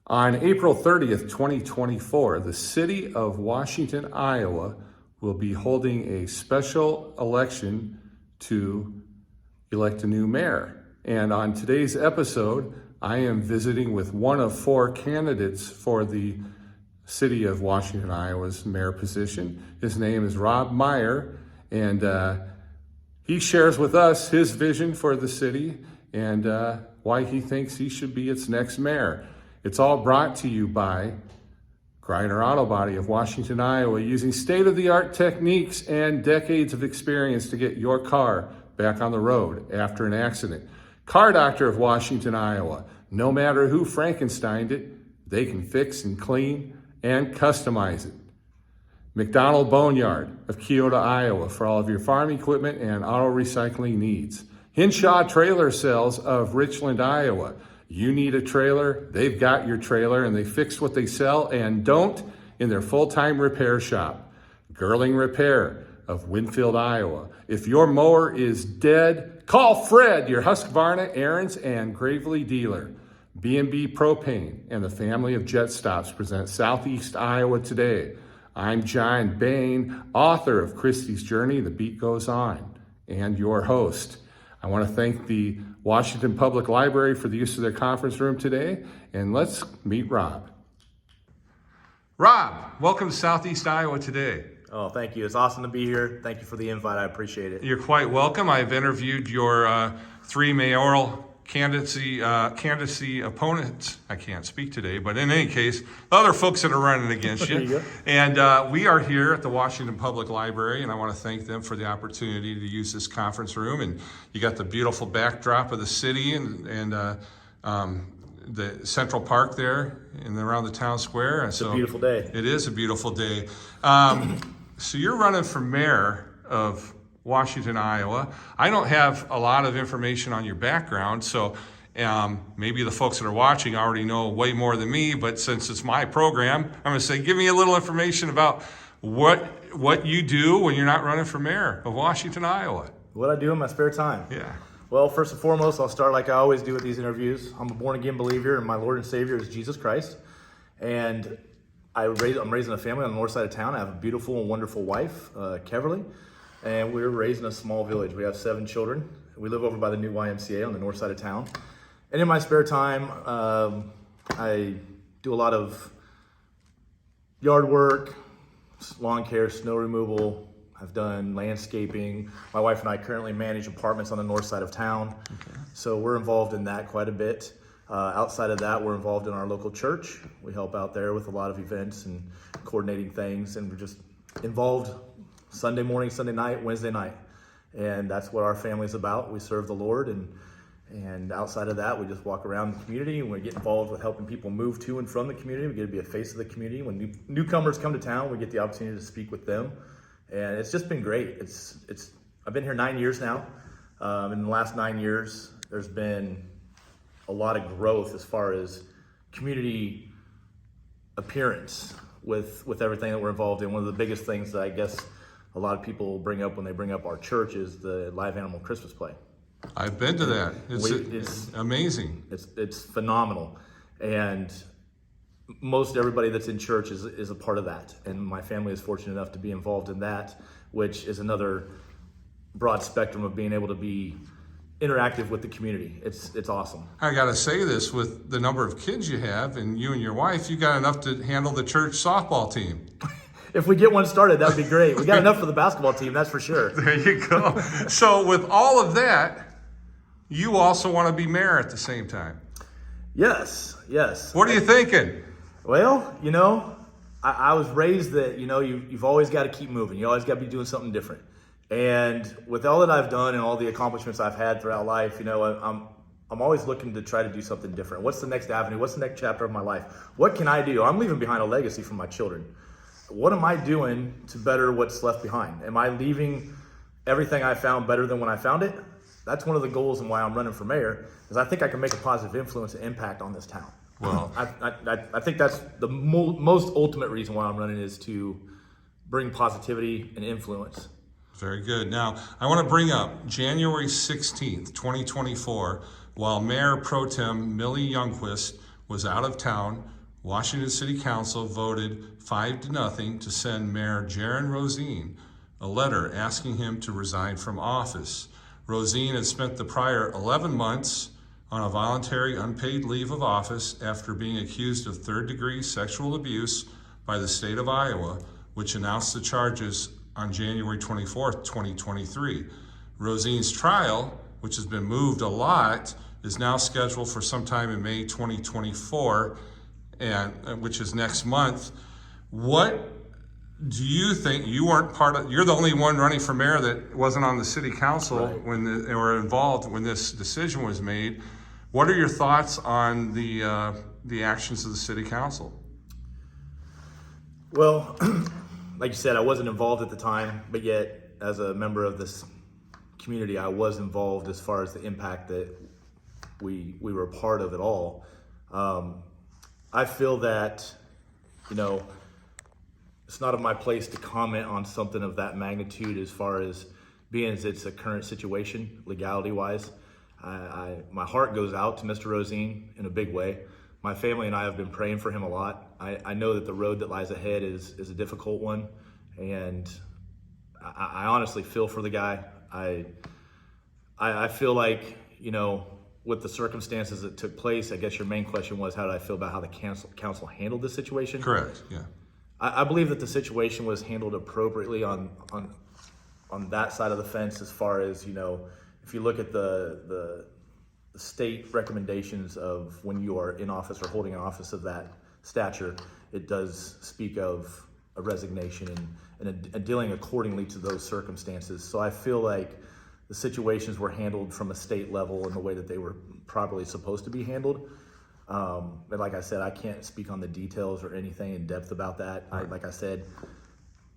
On April 30th, 2024, the city of Washington, Iowa will be holding a special election to elect a new mayor. And on today's episode, I am visiting with one of four candidates for the city of Washington, Iowa's mayor position. His name is Rob Meyer, and he shares with us his vision for the city and why he thinks he should be its next mayor. It's all brought to you by Griner Auto Body of Washington, Iowa, using state-of-the-art techniques and decades of experience to get your car back on the road after an accident. Car Doctor of Washington, Iowa. No matter who Frankensteined it, they can fix and clean and customize it. McDonald Boneyard of Keota, Iowa, for all of your farm equipment and auto recycling needs. Hinshaw Trailer Sales of Richland, Iowa. You need a trailer, they've got your trailer, and they fix what they sell and don't in their full-time repair shop. Girling Repair of Winfield, Iowa. If your mower is dead, call Fred, your Husqvarna, Aaron's, and Gravely dealer. B&B Propane and the family of Jet Stops present Southeast Iowa Today. I'm John Bain, author of Christie's Journey, The Beat Goes On, and your host. I want to thank the Washington Public Library for the use of their conference room today, and let's meet Rob. Rob, welcome to Southeast Iowa Today. Oh, thank you. It's awesome to be here. Thank you for the invite. I appreciate it. You're quite welcome. I've interviewed your three mayoral candidacy opponents. I can't speak today, but in any case, other folks that are running against you. There you go. And we are here at the Washington Public Library, and I want to thank them for the opportunity to use this conference room. And you got the beautiful backdrop of the city and the Central Park there and around the town square. And it's a beautiful day. It is a beautiful day. So you're running for mayor of Washington, Iowa. I don't have a lot of information on your background, so maybe the folks that are watching already know way more than me, but since it's my program, I'm gonna say, give me a little information about what you do when you're not running for mayor of Washington, Iowa. What I do in my spare time? Yeah. Well, first and foremost, I'll start like I always do with these interviews. I'm a born-again believer, and my Lord and Savior is Jesus Christ. And I'm raising a family on the north side of town. I have a beautiful and wonderful wife, Keverly. And we're raised in a small village. We have 7 children. We live over by the new YMCA on the north side of town. And in my spare time, I do a lot of yard work, lawn care, snow removal. I've done landscaping. My wife and I currently manage apartments on the north side of town. Okay. So we're involved in that quite a bit. Outside of that, we're involved in our local church. We help out there with a lot of events and coordinating things. And we're just involved Sunday morning, Sunday night, Wednesday night. And that's what our family's about. We serve the Lord, and outside of that, we just walk around the community, and we get involved with helping people move to and from the community. We get to be a face of the community. When newcomers come to town, we get the opportunity to speak with them. And it's just been great. I've been here 9 years now. In the last 9 years, there's been a lot of growth as far as community appearance with everything that we're involved in. One of the biggest things that I guess a lot of people bring up when they bring up our church is the live animal Christmas play. I've been to that. It's amazing. It's phenomenal. And most everybody that's in church is a part of that. And my family is fortunate enough to be involved in that, which is another broad spectrum of being able to be interactive with the community. It's awesome. I got to say this, with the number of kids you have and you and your wife, you got enough to handle the church softball team. If we get one started, that would be great. We got enough for the basketball team, that's for sure. There you go. So with all of that, you also want to be mayor at the same time. Yes. What are you thinking? Well, I was raised that, you've always got to keep moving. You always got to be doing something different. And with all that I've done and all the accomplishments I've had throughout life, I'm always looking to try to do something different. What's the next avenue? What's the next chapter of my life? What can I do? I'm leaving behind a legacy for my children. What am I doing to better what's left behind? Am I leaving everything I found better than when I found it? That's one of the goals and why I'm running for mayor, is I think I can make a positive influence and impact on this town. Well, I think that's the most ultimate reason why I'm running, is to bring positivity and influence. Very good. Now, I want to bring up January 16th, 2024, while Mayor Pro Tem Millie Youngquist was out of town, Washington City Council voted 5-0 to send Mayor Rosine a letter asking him to resign from office. Rosine had spent the prior 11 months on a voluntary unpaid leave of office after being accused of third-degree sexual abuse by the state of Iowa, which announced the charges on January 24th, 2023. Rosine's trial, which has been moved a lot, is now scheduled for sometime in May 2024, and which is next month. What do you think? You weren't part of, you're the only one running for mayor that wasn't on the city council Right. when they were involved when this decision was made. What are your thoughts on the actions of the city council? Well, like you said, I wasn't involved at the time, but yet as a member of this community, I was involved as far as the impact that we were a part of it all. I feel that, it's not of my place to comment on something of that magnitude as far as being as it's a current situation, legality-wise. My heart goes out to Mr. Rosine in a big way. My family and I have been praying for him a lot. I know that the road that lies ahead is a difficult one, and I honestly feel for the guy. I feel like, with the circumstances that took place, I guess your main question was, how did I feel about how the council handled the situation? Correct, yeah. I believe that the situation was handled appropriately on that side of the fence, as far as, if you look at the state recommendations of when you are in office or holding an office of that stature, it does speak of a resignation and dealing accordingly to those circumstances. So I feel like the situations were handled from a state level in the way that they were properly supposed to be handled. But like I said, I can't speak on the details or anything in depth about that. Like I said,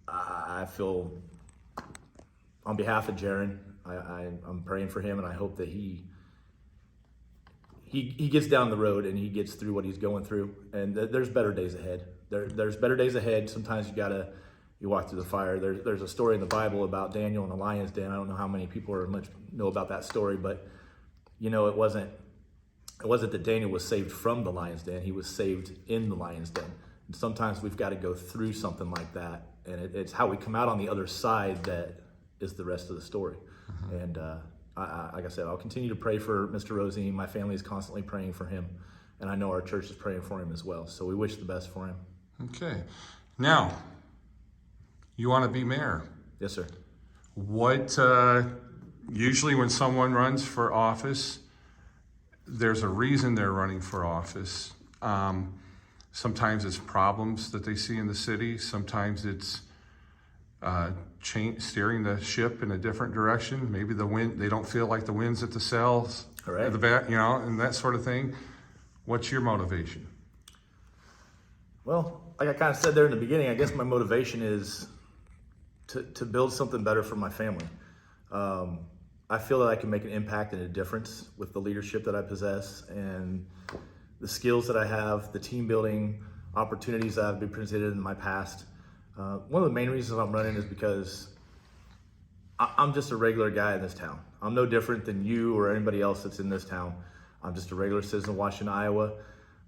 I feel on behalf of Jaron, I'm praying for him, and I hope that he gets down the road and he gets through what he's going through. And there's better days ahead. There's better days ahead. Sometimes you walk through the fire. There's a story in the Bible about Daniel in the lion's den. I don't know how many people know about that story, but it wasn't that Daniel was saved from the lion's den. He was saved in the lion's den. And sometimes we've got to go through something like that, and it's how we come out on the other side that is the rest of the story. Mm-hmm. And like I said, I'll continue to pray for Mr. Rosine. My family is constantly praying for him, and I know our church is praying for him as well. So we wish the best for him. Okay. Now, you want to be mayor? Yes, sir. What, usually when someone runs for office, there's a reason they're running for office. Sometimes it's problems that they see in the city. Sometimes it's steering the ship in a different direction. Maybe the wind, they don't feel like the wind's at the sails, at the back, and that sort of thing. What's your motivation? Well, like I kind of said there in the beginning, I guess my motivation is to build something better for my family. I feel that I can make an impact and a difference with the leadership that I possess and the skills that I have, the team building opportunities that I've been presented in my past. One of the main reasons I'm running is because I'm just a regular guy in this town. I'm no different than you or anybody else that's in this town. I'm just a regular citizen of Washington, Iowa.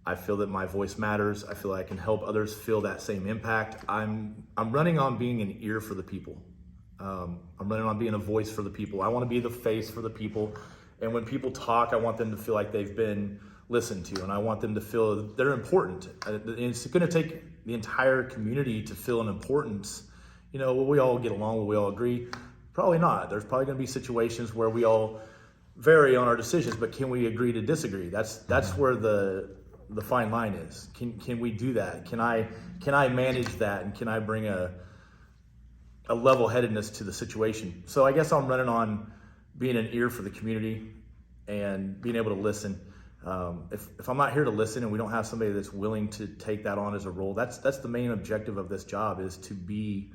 I feel that my voice matters. I feel like I can help others feel that same impact. I'm running on being an ear for the people. I'm running on being a voice for the people. I want to be the face for the people. And when people talk, I want them to feel like they've been listened to, and I want them to feel that they're important. It's going to take the entire community to feel an importance. Will we all get along? Will we all agree? Probably not. There's probably going to be situations where we all vary on our decisions, but can we agree to disagree? That's where the fine line is. Can we do that? Can I manage that, and can I bring a level-headedness to the situation? So I guess I'm running on being an ear for the community and being able to listen. If I'm not here to listen and we don't have somebody that's willing to take that on as a role, that's the main objective of this job, is to be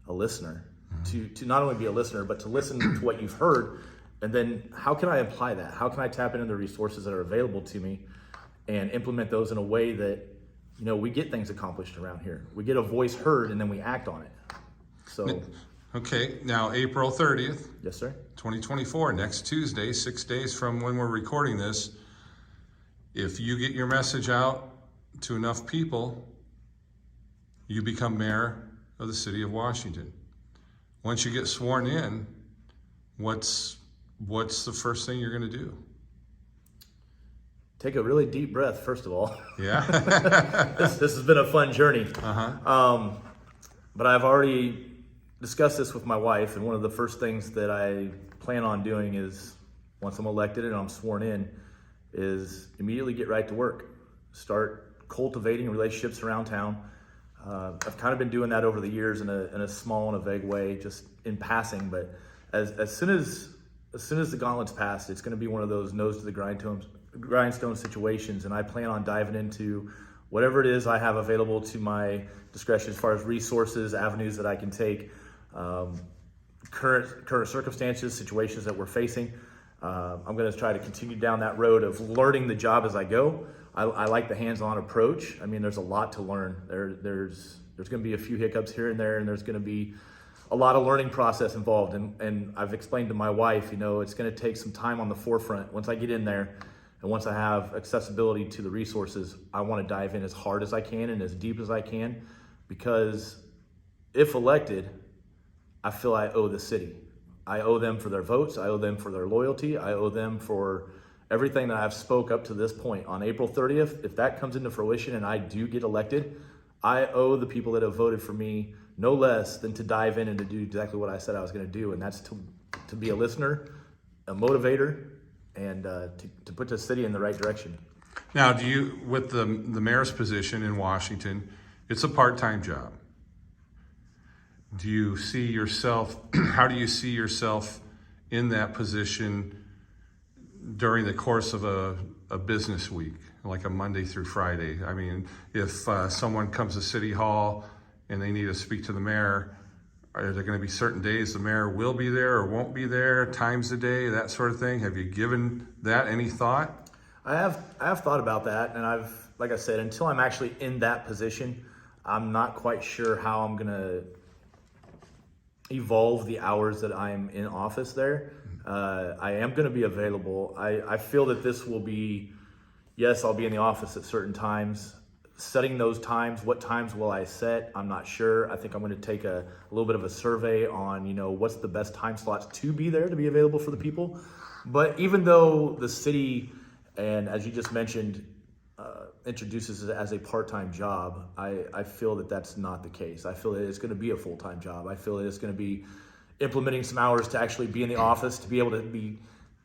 a listener, to not only be a listener, but to listen to what you've heard. And then how can I apply that? How can I tap into the resources that are available to me and implement those in a way that, we get things accomplished around here. We get a voice heard, and then we act on it. So. Okay, now April 30th. Yes, sir. 2024, next Tuesday, 6 days from when we're recording this, If you get your message out to enough people, you become mayor of the city of Washington. Once you get sworn in, what's the first thing you're going to do? Take a really deep breath, first of all. Yeah. This has been a fun journey. Uh-huh. But I've already discussed this with my wife, and one of the first things that I plan on doing is, once I'm elected and I'm sworn in, is immediately get right to work. Start cultivating relationships around town. I've kind of been doing that over the years in a small and a vague way, just in passing. But as soon as the gauntlet's passed, it's going to be one of those nose to the grindstone situations, and I plan on diving into whatever it is I have available to my discretion as far as resources, avenues that I can take, current circumstances, situations that we're facing. I'm going to try to continue down that road of learning the job as I go. I like the hands-on approach. I mean, there's a lot to learn. There's going to be a few hiccups here and there, and there's going to be a lot of learning process involved. And I've explained to my wife, it's going to take some time on the forefront. Once I get in there and once I have accessibility to the resources, I want to dive in as hard as I can and as deep as I can, because if elected, I feel I owe the city. I owe them for their votes. I owe them for their loyalty. I owe them for everything that I've spoke up to this point. On April 30th, if that comes into fruition and I do get elected, I owe the people that have voted for me no less than to dive in and to do exactly what I said I was going to do, and that's to be a listener, a motivator, and to put the city in the right direction. Now, with the mayor's position in Washington, it's a part-time job. Do you see yourself, how do you see yourself in that position during the course of a business week, like a Monday through Friday? I mean, if someone comes to City Hall and they need to speak to the mayor, are there going to be certain days the mayor will be there or won't be there, times a day, that sort of thing? Have you given that any thought? I have thought about that, and like I said, until I'm actually in that position, I'm not quite sure how I'm going to evolve the hours that I'm in office there. I am going to be available. I feel that this will be, yes, I'll be in the office at certain times. Setting those times, what times will I set? I'm not sure. I think I'm going to take a little bit of a survey on, what's the best time slots to be there, to be available for the people. But even though the city, and as you just mentioned, introduces it as a part-time job, I feel that that's not the case. I feel that it's going to be a full-time job. I feel that it's going to be implementing some hours to actually be in the office, to be able to be,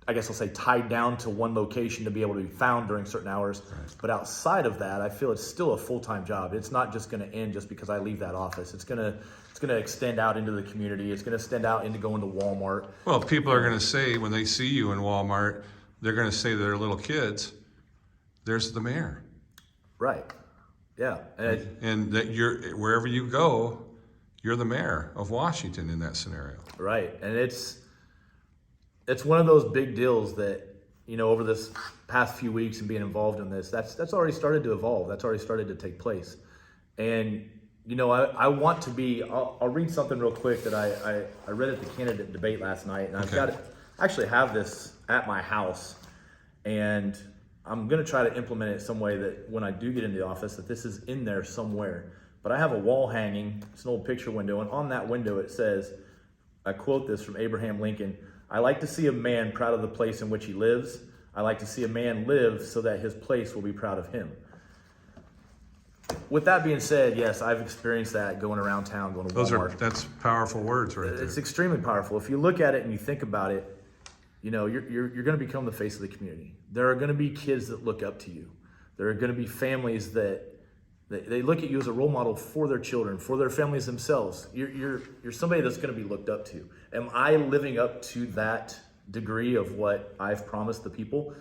I guess I'll say, tied down to one location to be able to be found during certain hours. Right. But outside of that, I feel it's still a full-time job. It's not just going to end just because I leave that office. It's going to extend out into the community. It's going to extend out into going to Walmart. Well, people are going to say, when they see you in Walmart, they're going to say to their little kids, there's the mayor. Right. Yeah. And that wherever you go, you're the mayor of Washington in that scenario. Right. And it's one of those big deals that, over this past few weeks and being involved in this, that's already started to evolve. That's already started to take place. And, I want to be, I'll read something real quick that I read at the candidate debate last night, and I've got it, I actually have this at my house, and I'm going to try to implement it some way that when I do get into the office, that this is in there somewhere. But I have a wall hanging, it's an old picture window, and on that window it says, I quote this from Abraham Lincoln, "I like to see a man proud of the place in which he lives. I like to see a man live so that his place will be proud of him." With that being said, yes, I've experienced that going around town, going to Walmart. That's powerful words right there. It's extremely powerful. If you look at it and you think about it, you're going to become the face of the community. There are going to be kids that look up to you. There are going to be families that they look at you as a role model for their children, for their families themselves. You're somebody that's going to be looked up to. Am I living up to that degree of what I've promised the people?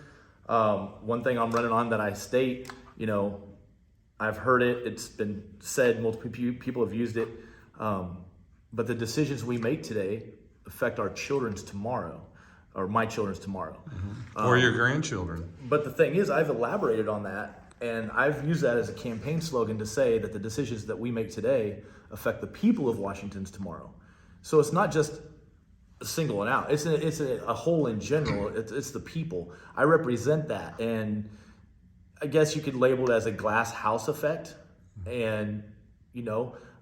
One thing I'm running on that I state, I've heard it, it's been said, multiple people have used it, but the decisions we make today affect our children's tomorrow, or my children's tomorrow. Mm-hmm. Or your grandchildren. But the thing is, I've elaborated on that, and I've used that as a campaign slogan to say that the decisions that we make today affect the people of Washington's tomorrow. So it's not just single and out. It's a whole in general. It's the people. I represent that, and I guess you could label it as a glass house effect. And,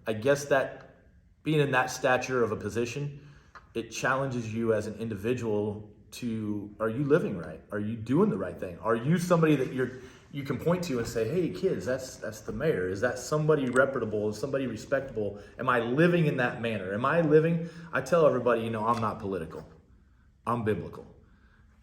I guess that being in that stature of a position, it challenges you as an individual to, are you living right? Are you doing the right thing? Are you somebody that you can point to and say, hey kids, that's the mayor. Is that somebody reputable? Is somebody respectable? Am I living in that manner? I tell everybody, I'm not political. I'm biblical.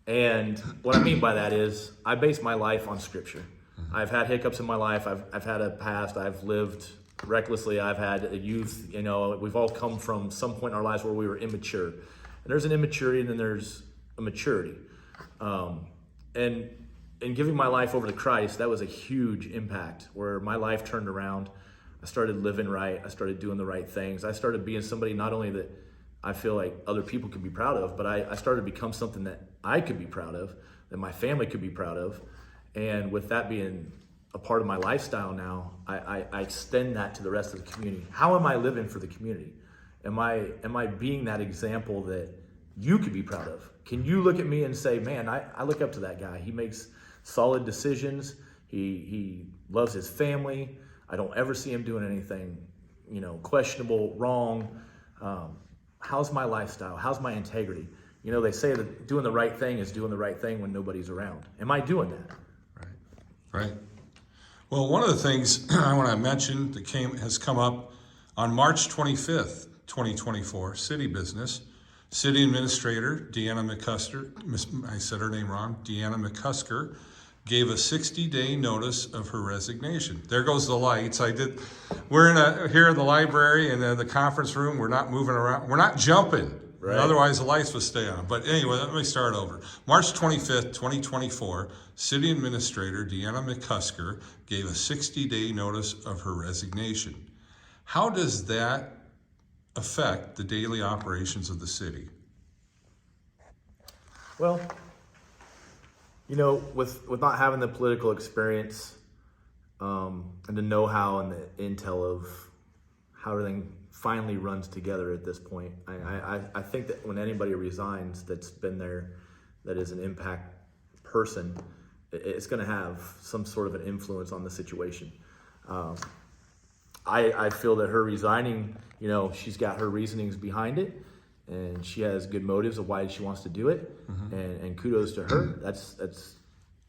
And what I mean by that is I base my life on scripture. I've had hiccups in my life. I've had a past. I've lived recklessly. I've had a youth. We've all come from some point in our lives where we were immature. And there's an immaturity and then there's a maturity. And in giving my life over to Christ, that was a huge impact where my life turned around. I started living right. I started doing the right things. I started being somebody not only that I feel like other people could be proud of, but I started to become something that I could be proud of, that my family could be proud of. And with that being a part of my lifestyle now, I extend that to the rest of the community. How am I living for the community? Am I being that example that you could be proud of? Can you look at me and say, man, I look up to that guy. He makes solid decisions. He loves his family. I don't ever see him doing anything, questionable, wrong. How's my lifestyle? How's my integrity? They say that doing the right thing is doing the right thing when nobody's around. Am I doing that? Right. Well, one of the things I want to mention that has come up on March 25th, 2024, city business, City Administrator Deanna McCusker, I said her name wrong, Deanna McCusker, gave a 60-day notice of her resignation. There goes the lights. We're here in the library and in the conference room. We're not moving around. We're not jumping. Right. Otherwise, the lights would stay on. But anyway, let me start over. March 25th, 2024, City Administrator Deanna McCusker gave a 60-day notice of her resignation. How does that affect the daily operations of the city? Well, with not having the political experience and the know-how and the intel of how everything finally runs together at this point, I think that when anybody resigns that's been there, that is an impact person, it's going to have some sort of an influence on the situation. I feel that her resigning, she's got her reasonings behind it, and she has good motives of why she wants to do it, and kudos to her.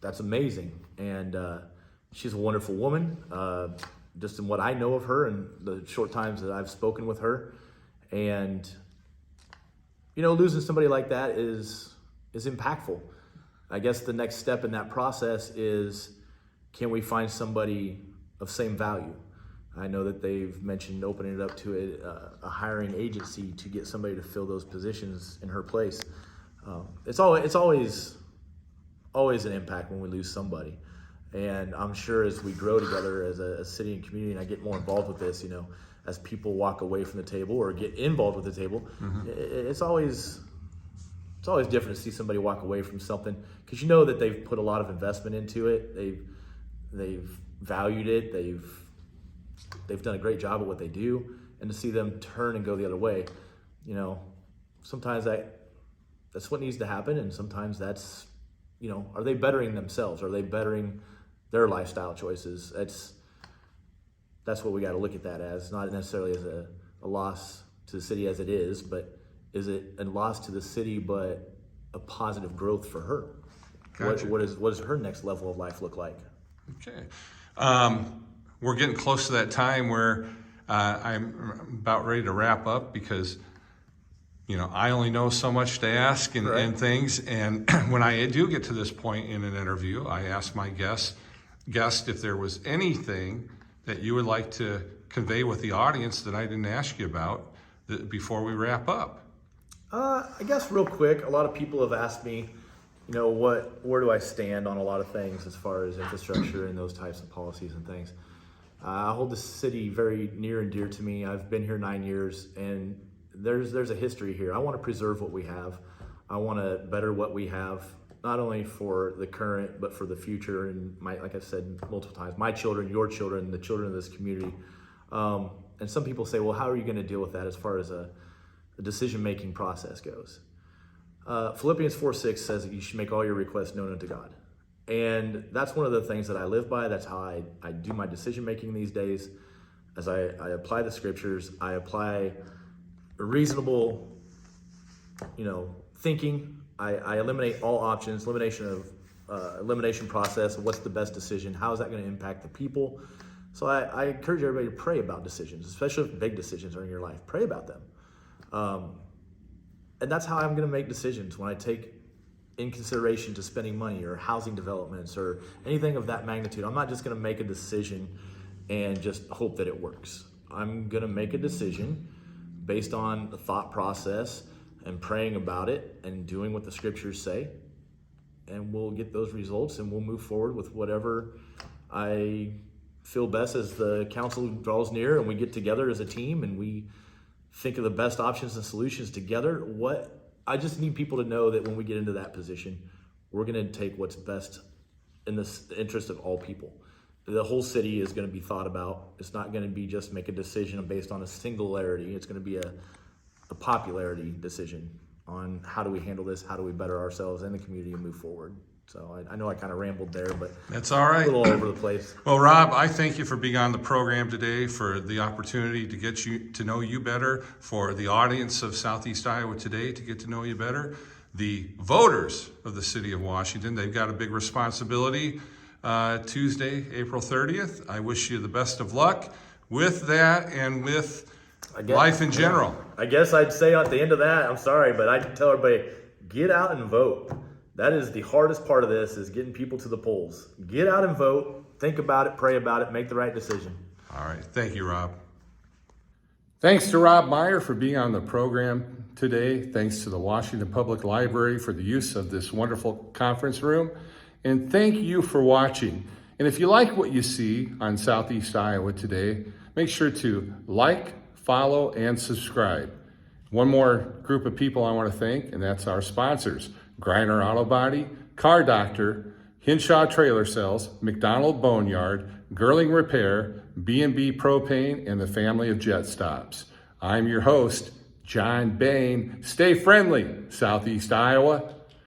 That's amazing, and she's a wonderful woman. Just in what I know of her and the short times that I've spoken with her, and losing somebody like that is impactful. I guess the next step in that process is, can we find somebody of same value? I know that they've mentioned opening it up to a hiring agency to get somebody to fill those positions in her place. It's always an impact when we lose somebody. And I'm sure as we grow together as a city and community, and I get more involved with this, as people walk away from the table or get involved with the table, it's always different to see somebody walk away from something, because that they've put a lot of investment into it. They've valued it. They've done a great job at what they do, and to see them turn and go the other way, sometimes that's what needs to happen, and sometimes that's, are they bettering themselves? Are they bettering their lifestyle choices? That's what we got to look at that as, not necessarily as a loss to the city as it is, but is it a loss to the city but a positive growth for her? Gotcha. What does her next level of life look like? Okay. We're getting close to that time where I'm about ready to wrap up, because I only know so much to ask and things. And when I do get to this point in an interview, I ask my guest if there was anything that you would like to convey with the audience that I didn't ask you about before we wrap up. I guess real quick, a lot of people have asked me, where do I stand on a lot of things as far as infrastructure and those types of policies and things. I hold the city very near and dear to me. I've been here 9 years, and there's a history here. I want to preserve what we have. I want to better what we have, not only for the current, but for the future. And like I've said multiple times, my children, your children, the children of this community. And some people say, well, how are you going to deal with that as far as the decision-making process goes? Philippians 4:6 says that you should make all your requests known unto God. And that's one of the things that I live by. That's how I do my decision making these days. As I apply the scriptures, I apply reasonable, thinking. I eliminate all options, elimination process of what's the best decision, how is that going to impact the people. So I encourage everybody to pray about decisions, especially if big decisions are in your life. Pray about them. And that's how I'm going to make decisions when I take in consideration to spending money or housing developments or anything of that magnitude. I'm not just going to make a decision and just hope that it works. I'm going to make a decision based on the thought process and praying about it and doing what the scriptures say. And we'll get those results and we'll move forward with whatever I feel best as the council draws near and we get together as a team and we think of the best options and solutions together. I just need people to know that when we get into that position, we're going to take what's best in the interest of all people. The whole city is going to be thought about. It's not going to be just make a decision based on a singularity. It's going to be a popularity decision on how do we handle this, how do we better ourselves and the community and move forward. So I know I kind of rambled there, but that's all right. A little all over the place. Well, Rob, I thank you for being on the program today, for the opportunity to get you to know you better, for the audience of Southeast Iowa today to get to know you better. The voters of the city of Washington, they've got a big responsibility Tuesday, April 30th. I wish you the best of luck with that and with life in general. I guess I'd say at the end of that, I'm sorry, but I'd tell everybody, get out and vote. That is the hardest part of this, is getting people to the polls. Get out and vote, think about it, pray about it, make the right decision. All right. Thank you, Rob. Thanks to Rob Meyer for being on the program today. Thanks to the Washington Public Library for the use of this wonderful conference room. And thank you for watching. And if you like what you see on Southeast Iowa today, make sure to like, follow, and subscribe. One more group of people I want to thank, and that's our sponsors: Griner Auto Body, Car Doctor, Hinshaw Trailer Sales, McDonald Boneyard, Girling Repair, B&B Propane, and the family of Jet Stops. I'm your host, John Bain. Stay friendly, Southeast Iowa.